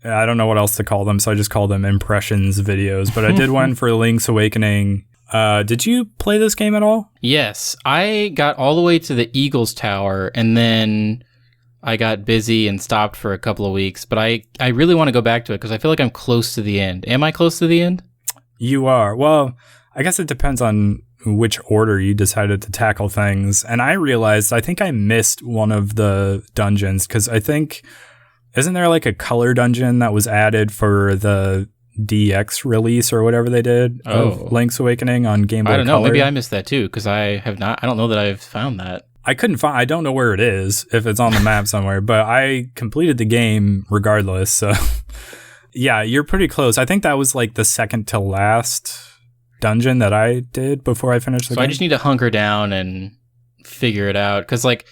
I don't know what else to call them, so I just call them impressions videos. But I did one for Link's Awakening. Did you play this game at all? Yes. I got all the way to the Eagles Tower, and then I got busy and stopped for a couple of weeks. But I really want to go back to it because I feel like I'm close to the end. Am I close to the end? You are. Well, I guess it depends on which order you decided to tackle things. And I realized I think I missed one of the dungeons because I think, isn't there like a color dungeon that was added for the DX release or whatever they did of Link's Awakening on Game Boy Color? I don't know. Maybe I missed that too because I don't know that I've found that. I don't know where it is, if it's on the map somewhere, but I completed the game regardless. So yeah, you're pretty close. I think that was like the second to last dungeon that I did before I finished the game. So I just need to hunker down and figure it out. Because like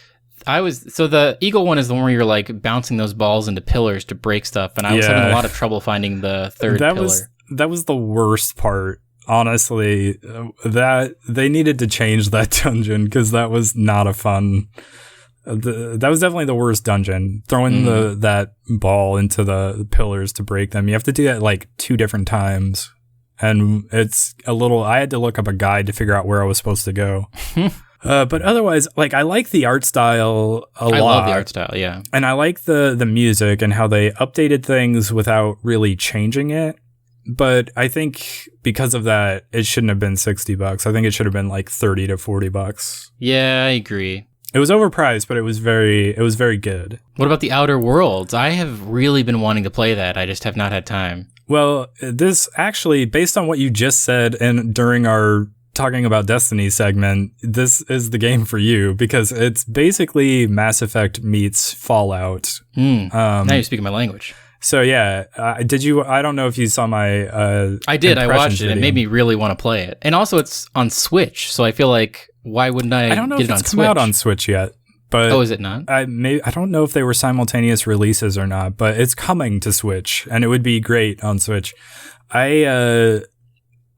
so the Eagle one is the one where you're like bouncing those balls into pillars to break stuff. And I was having a lot of trouble finding the third pillar. That was the worst part. Honestly, that they needed to change that dungeon because that was not a fun. That was definitely the worst dungeon. Throwing that ball into the pillars to break them. You have to do that like 2 different times. And it's a little, I had to look up a guide to figure out where I was supposed to go. But otherwise, like, I like the art style a lot. I love the art style, yeah. And I like the music and how they updated things without really changing it. But I think because of that, it shouldn't have been $60. I think it should have been like $30 to $40. Yeah, I agree. It was overpriced, but it was very good. What about the Outer Worlds? I have really been wanting to play that. I just have not had time. Well, this actually, based on what you just said and during our talking about Destiny segment, this is the game for you because it's basically Mass Effect meets Fallout. Now you're speaking my language. So yeah, did you? I don't know if you saw my. I did. I watched it. video. It made me really want to play it, and also it's on Switch. So I feel like why wouldn't I? I don't know get if it on it's Switch? come out on Switch yet. But oh, is it not? I don't know if they were simultaneous releases or not, but it's coming to Switch, and it would be great on Switch. I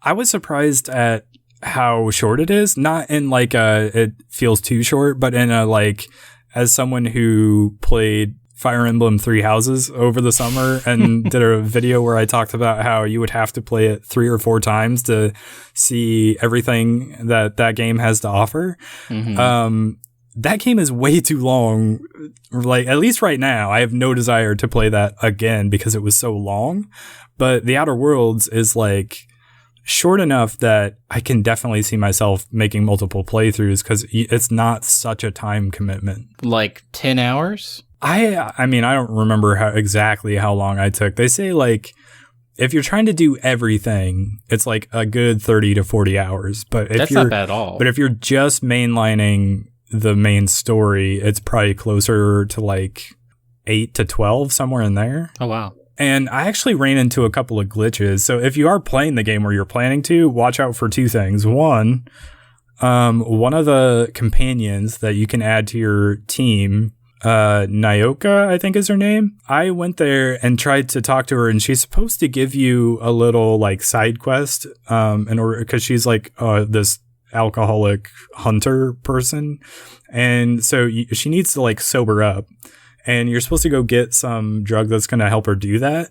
was surprised at how short it is. Not in like it feels too short, but in a like as someone who played Fire Emblem Three Houses over the summer and did a video where I talked about how you would have to play it 3 or 4 times to see everything that game has to offer. Mm-hmm. That game is way too long. Like, at least right now, I have no desire to play that again because it was so long. But The Outer Worlds is like short enough that I can definitely see myself making multiple playthroughs because it's not such a time commitment. Like 10 hours? I mean, I don't remember exactly how long I took. They say like if you're trying to do everything, it's like a good 30 to 40 hours. But if that's not bad at all. But if you're just mainlining the main story, it's probably closer to like 8 to 12, somewhere in there. Oh, wow. And I actually ran into a couple of glitches. So if you are playing the game where you're planning to, watch out for 2 things. One of the companions that you can add to your team, Nyoka, I think is her name. I went there and tried to talk to her, and she's supposed to give you a little like side quest in order, because she's like this alcoholic hunter person, and so she needs to like sober up, and you're supposed to go get some drug that's going to help her do that.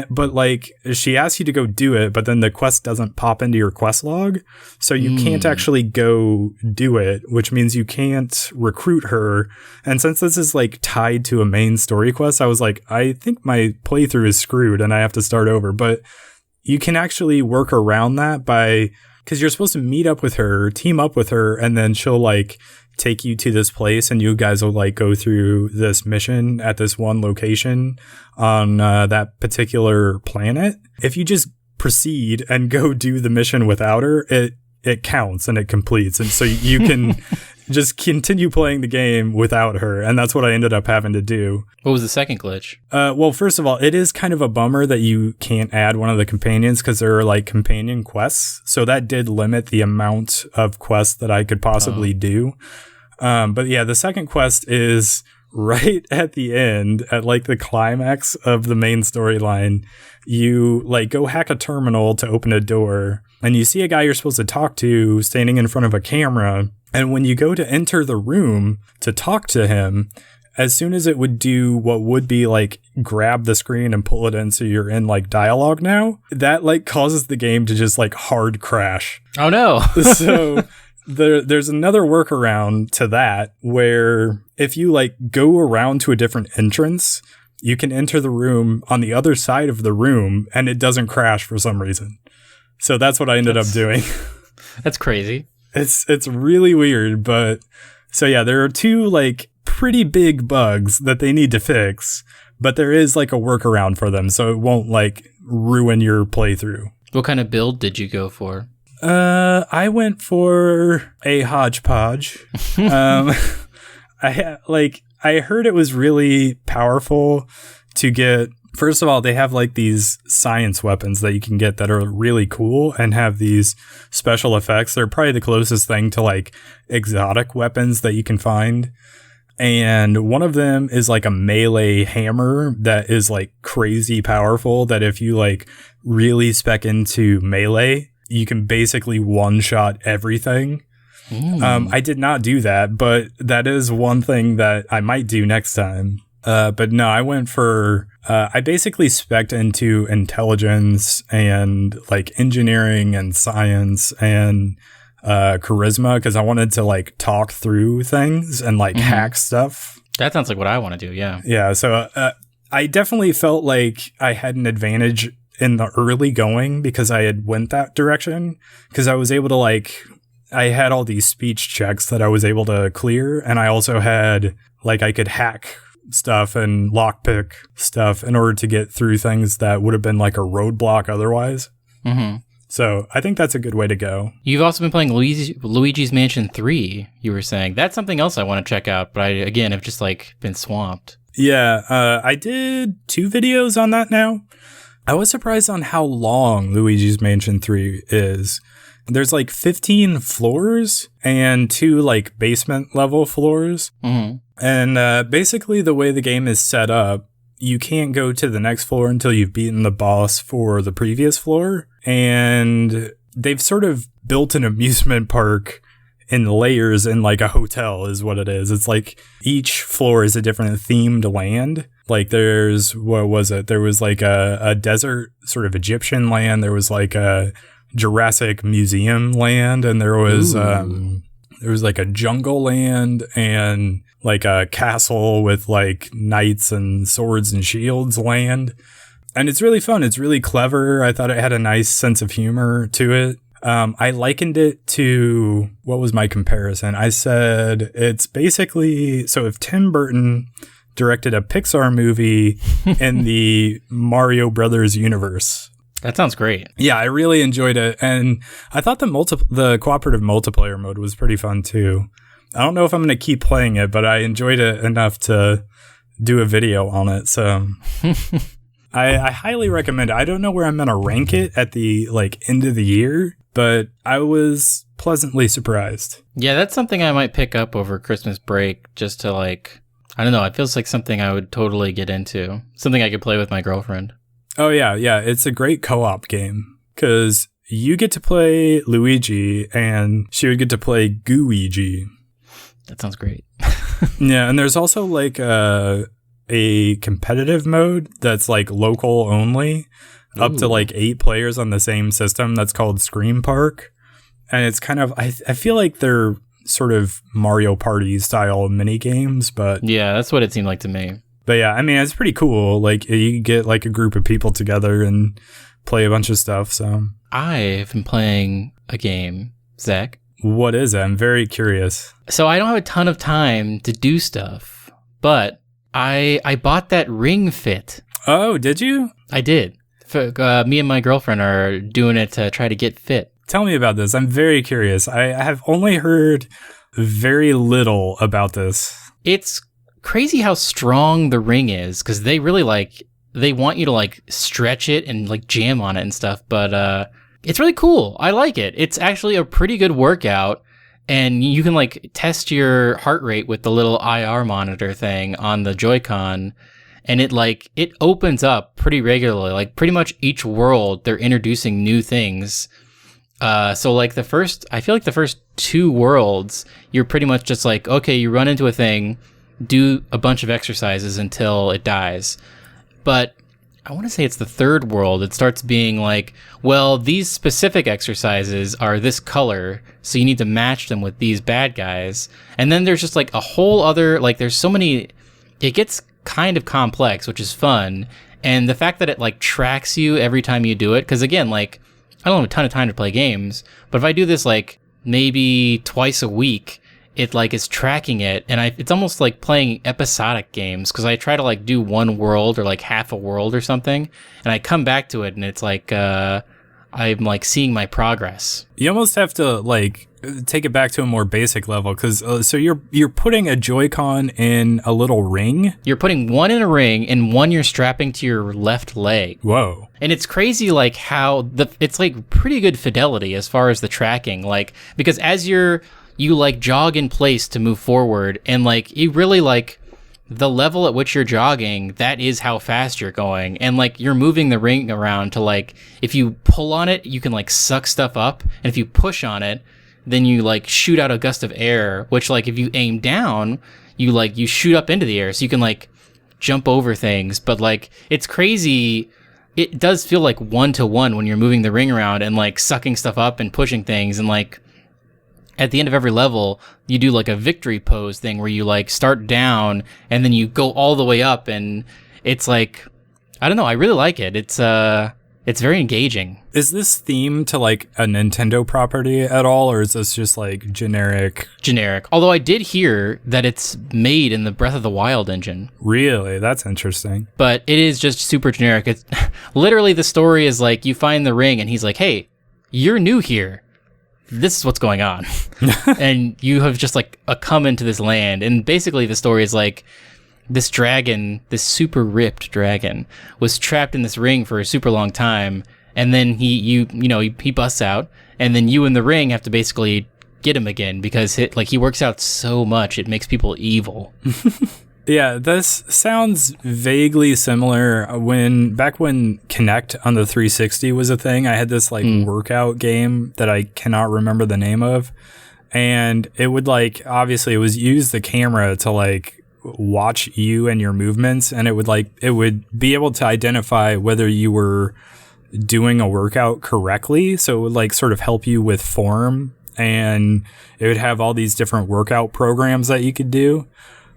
But like she asks you to go do it, but then the quest doesn't pop into your quest log, so you can't actually go do it, which means you can't recruit her. And since this is like tied to a main story quest, I was like, I think my playthrough is screwed and I have to start over. But you can actually work around that because you're supposed to meet up with her, team up with her, and then she'll like take you to this place and you guys will like go through this mission at this one location on that particular planet. If you just proceed and go do the mission without her, it counts and it completes. And so you can just continue playing the game without her. And that's what I ended up having to do. What was the second glitch? Well, first of all, it is kind of a bummer that you can't add one of the companions because there are like companion quests. So that did limit the amount of quests that I could possibly do. But yeah, the second quest is right at the end, at like the climax of the main storyline. You like go hack a terminal to open a door, and you see a guy you're supposed to talk to standing in front of a camera. And when you go to enter the room to talk to him, as soon as it would do what would be like grab the screen and pull it in so you're in like dialogue now, that like causes the game to just like hard crash. Oh no. So there's another workaround to that where if you like go around to a different entrance, you can enter the room on the other side of the room and it doesn't crash for some reason. So that's what I ended up doing. That's crazy. It's really weird, but so yeah, there are 2 like pretty big bugs that they need to fix, but there is like a workaround for them so it won't like ruin your playthrough. What kind of build did you go for? I went for a hodgepodge. I heard it was really powerful to get. First of all, they have like these science weapons that you can get that are really cool and have these special effects. They're probably the closest thing to like exotic weapons that you can find. And one of them is like a melee hammer that is like crazy powerful, that if you like really spec into melee, you can basically one-shot everything. I did not do that, but that is one thing that I might do next time. But no, I went for... I basically spec'd into intelligence and like engineering and science and charisma because I wanted to like talk through things and like hack stuff. That sounds like what I want to do, yeah. Yeah, so I definitely felt like I had an advantage in the early going because I had went that direction, because I was able to like, I had all these speech checks that I was able to clear, and I also had like I could hack stuff and lockpick stuff in order to get through things that would have been like a roadblock otherwise. So I think that's a good way to go. You've also been playing Luigi's Mansion 3, you were saying. That's something else I want to check out, but I, again, have just like been swamped. Yeah, I did 2 videos on that now. I was surprised on how long Luigi's Mansion 3 is. There's like 15 floors and 2 like basement level floors. Mm-hmm. And basically the way the game is set up, you can't go to the next floor until you've beaten the boss for the previous floor. And they've sort of built an amusement park in layers in like a hotel is what it is. It's like each floor is a different themed land. Like there's, what was it? There was like a desert sort of Egyptian land. There was like a Jurassic Museum land, and there was like a jungle land and like a castle with like knights and swords and shields land. And it's really fun. It's really clever. I thought it had a nice sense of humor to it. I likened it to, what was my comparison? I said it's basically, so if Tim Burton directed a Pixar movie in the Mario Brothers universe. That sounds great. Yeah, I really enjoyed it. And I thought the cooperative multiplayer mode was pretty fun too. I don't know if I'm going to keep playing it, but I enjoyed it enough to do a video on it. So I highly recommend it. I don't know where I'm going to rank it at the like end of the year, but I was pleasantly surprised. Yeah, that's something I might pick up over Christmas break just to like, I don't know. It feels like something I would totally get into. Something I could play with my girlfriend. Oh, yeah. It's a great co-op game because you get to play Luigi and she would get to play Gooigi. That sounds great. Yeah, and there's also like a competitive mode that's like local only, up to like 8 players on the same system. That's called Scream Park. And it's kind of, I feel like they're sort of Mario Party style mini games, but yeah, that's what it seemed like to me. But yeah, I mean, it's pretty cool. Like you get like a group of people together and play a bunch of stuff. So I've been playing a game, Zach. What is it? I'm very curious. So I don't have a ton of time to do stuff, but I bought that Ring Fit. Oh, did you? I did. Me and my girlfriend are doing it to try to get fit. Tell me about this. I'm very curious. I have only heard very little about this. It's crazy how strong the ring is, because they really they want you to like stretch it and like jam on it and stuff, but it's really cool. I like it. It's actually a pretty good workout, and you can like test your heart rate with the little IR monitor thing on the Joy-Con, and it opens up pretty regularly. Like pretty much each world they're introducing new things. So like I feel like the first 2 worlds, you're pretty much just like, okay, you run into a thing, do a bunch of exercises until it dies. But I want to say it's the 3rd world. It starts being like, well, these specific exercises are this color, so you need to match them with these bad guys. And then there's just like a whole other, like there's so many, it gets kind of complex, which is fun. And the fact that it like tracks you every time you do it, because again, like I don't have a ton of time to play games, but if I do this like maybe twice a week, it like is tracking it, and it's almost like playing episodic games, because I try to like do one world or like half a world or something, and I come back to it and it's like I'm like seeing my progress. You almost have to like take it back to a more basic level, because so you're putting a Joy-Con in a little ring. You're putting one in a ring and one you're strapping to your left leg. Whoa. And it's crazy like how it's like pretty good fidelity as far as the tracking, like because as you like jog in place to move forward, and like you really like the level at which you're jogging, that is how fast you're going. And like you're moving the ring around to like, if you pull on it, you can like suck stuff up. And if you push on it, then you like shoot out a gust of air, which like if you aim down, you shoot up into the air. So you can like jump over things. But like, it's crazy. It does feel like 1-to-1 when you're moving the ring around and like sucking stuff up and pushing things. And like, at the end of every level, you do like a victory pose thing where you like start down and then you go all the way up, and it's like, I don't know, I really like it. It's very engaging. Is this themed to like a Nintendo property at all, or is this just like generic? Generic. Although I did hear that it's made in the Breath of the Wild engine. Really? That's interesting. But it is just super generic. It's literally, the story is like you find the ring and he's like, hey, you're new here. This is what's going on. And you have just like come into this land. And basically the story is like this dragon, this super ripped dragon, was trapped in this ring for a super long time. And then he busts out, and then you in the ring have to basically get him again because he works out so much, it makes people evil. Yeah, this sounds vaguely similar. Back when Kinect on the 360 was a thing, I had this workout game that I cannot remember the name of, and it would obviously it was use the camera to watch you and your movements, and it would be able to identify whether you were doing a workout correctly, so it would sort of help you with form, and it would have all these different workout programs that you could do.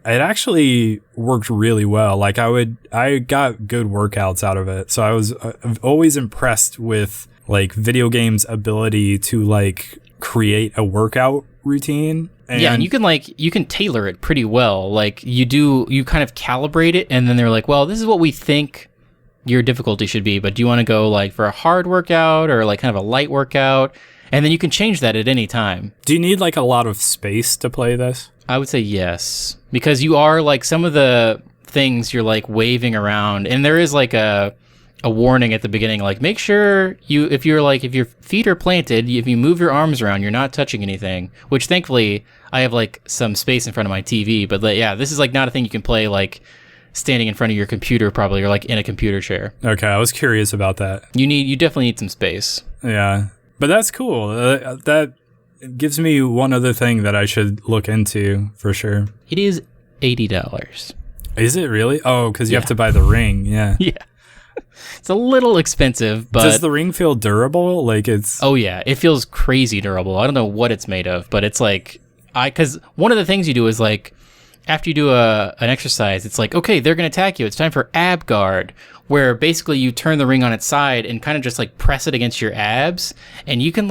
It actually worked really well. I got good workouts out of it. So I was always impressed with video games' ability to create a workout routine. And you can tailor it pretty well. You kind of calibrate it, and then they're like, well, this is what we think your difficulty should be, but do you want to go for a hard workout or kind of a light workout? And then you can change that at any time. Do you need a lot of space to play this? I would say yes, because you are some of the things you're waving around, and there is a warning at the beginning, make sure if your feet are planted, if you move your arms around, you're not touching anything, which thankfully I have some space in front of my TV, but yeah, this is not a thing you can play standing in front of your computer probably, or in a computer chair. Okay, I was curious about that. You definitely need some space. Yeah, but that's cool. That gives me one other thing that I should look into for sure. It is $80. Is it really? Oh, because you have to buy the ring. Yeah. Yeah. It's a little expensive, but... Does the ring feel durable? It's... Oh, yeah. It feels crazy durable. I don't know what it's made of, but it's because one of the things you do is after you do an exercise, it's okay, they're going to attack you. It's time for ab guard, where basically you turn the ring on its side and kind of just press it against your abs, and you can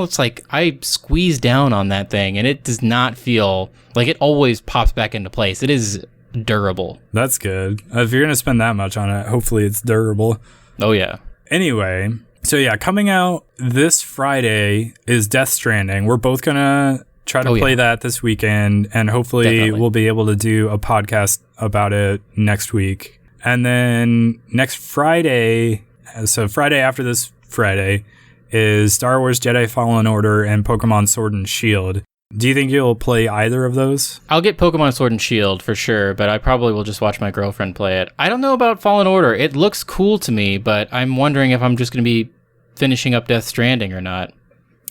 I squeeze down on that thing, and it does not feel it always pops back into place. It is durable. That's good. If you're going to spend that much on it, hopefully it's durable. Oh, yeah. Anyway, so yeah, coming out this Friday is Death Stranding. We're both going to try to play that this weekend, and hopefully we'll be able to do a podcast about it next week. And then next Friday, so Friday after this Friday, is Star Wars Jedi Fallen Order and Pokemon Sword and Shield. Do you think you'll play either of those? I'll get Pokemon Sword and Shield for sure, but I probably will just watch my girlfriend play it. I don't know about Fallen Order. It looks cool to me, but I'm wondering if I'm just going to be finishing up Death Stranding or not.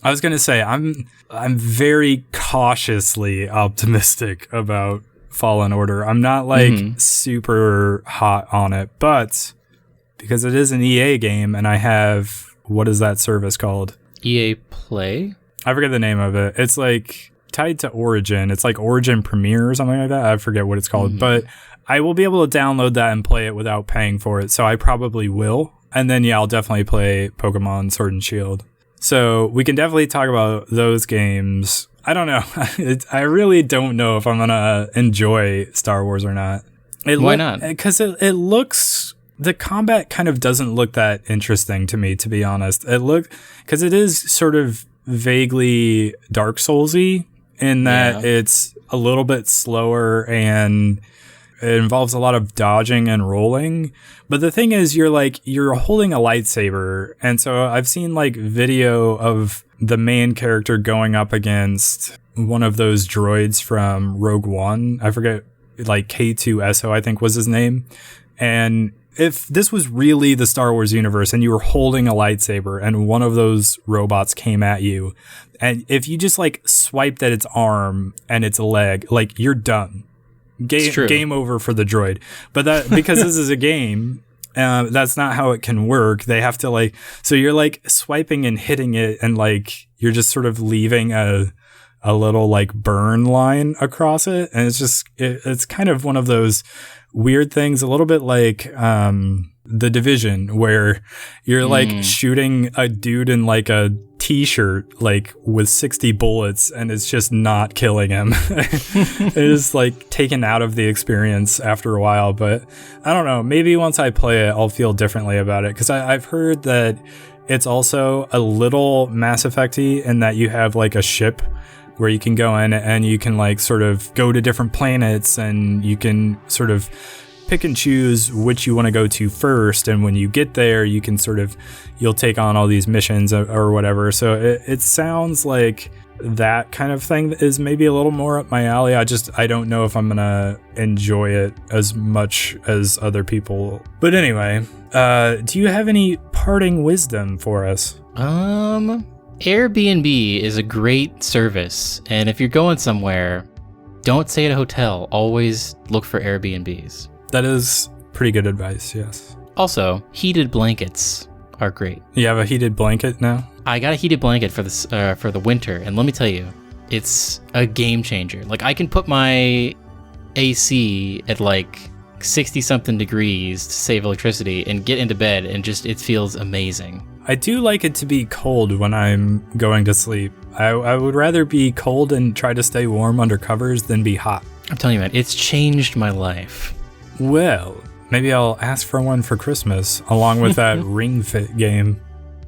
I was going to say, I'm very cautiously optimistic about Fallen Order. I'm not super hot on it, but because it is an EA game and I have, what is that service called? EA Play? I forget the name of it. It's tied to Origin. It's Origin Premiere or something like that. I forget what it's called, but I will be able to download that and play it without paying for it. So I probably will. And then, yeah, I'll definitely play Pokemon Sword and Shield. So we can definitely talk about those games. I don't know. I really don't know if I'm going to enjoy Star Wars or not. Why not? Because it looks... The combat kind of doesn't look that interesting to me, to be honest. Because it is sort of vaguely Dark Souls-y in that it's a little bit slower and it involves a lot of dodging and rolling. But the thing is, you're holding a lightsaber. And so I've seen video of the main character going up against one of those droids from Rogue One. I forget, K2SO, I think was his name. And if this was really the Star Wars universe and you were holding a lightsaber and one of those robots came at you, and if you just swiped at its arm and its leg, you're done. Game over for the droid. But that, because this is a game, that's not how it can work. They have to so you're swiping and hitting it, and you're just sort of leaving a little burn line across it, and it's just it's kind of one of those weird things, a little bit The Division, where you're shooting a dude in a t-shirt with 60 bullets, and it's just not killing him. It is taken out of the experience after a while. But I don't know, maybe once I play it I'll feel differently about it, because I've heard that it's also a little Mass Effect-y in that you have like a ship where you can go in and you can like sort of go to different planets and you can sort of pick and choose which you want to go to first. And when you get there, you can you'll take on all these missions or whatever. So it sounds like that kind of thing is maybe a little more up my alley. I don't know if I'm going to enjoy it as much as other people. But anyway, do you have any parting wisdom for us? Airbnb is a great service, and if you're going somewhere, don't stay at a hotel. Always look for Airbnbs. That is pretty good advice, yes. Also, heated blankets are great. You have a heated blanket now? I got a heated blanket for the winter, and let me tell you, it's a game changer. Like, I can put my AC at like 60-something degrees to save electricity and get into bed, and it feels amazing. I do like it to be cold when I'm going to sleep. I would rather be cold and try to stay warm under covers than be hot. I'm telling you, man, it's changed my life. Well, maybe I'll ask for one for Christmas, along with that Ring Fit game.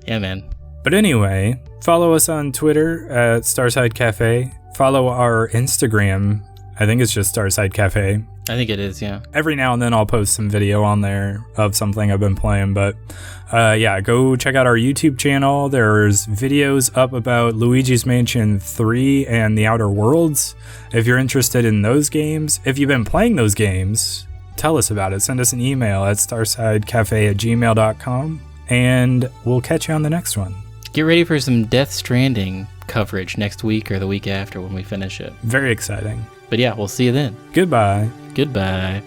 Yeah, man. But anyway, follow us on Twitter at Starside Cafe. Follow our Instagram. I think it's just Starside Cafe. I think it is, yeah. Every now and then I'll post some video on there of something I've been playing, but yeah, go check out our YouTube channel. There's videos up about Luigi's Mansion 3 and The Outer Worlds. If you're interested in those games, if you've been playing those games, tell us about it. Send us an email at starsidecafe@gmail.com, and we'll catch you on the next one. Get ready for some Death Stranding coverage next week or the week after when we finish it. Very exciting. But yeah, we'll see you then. Goodbye. Goodbye.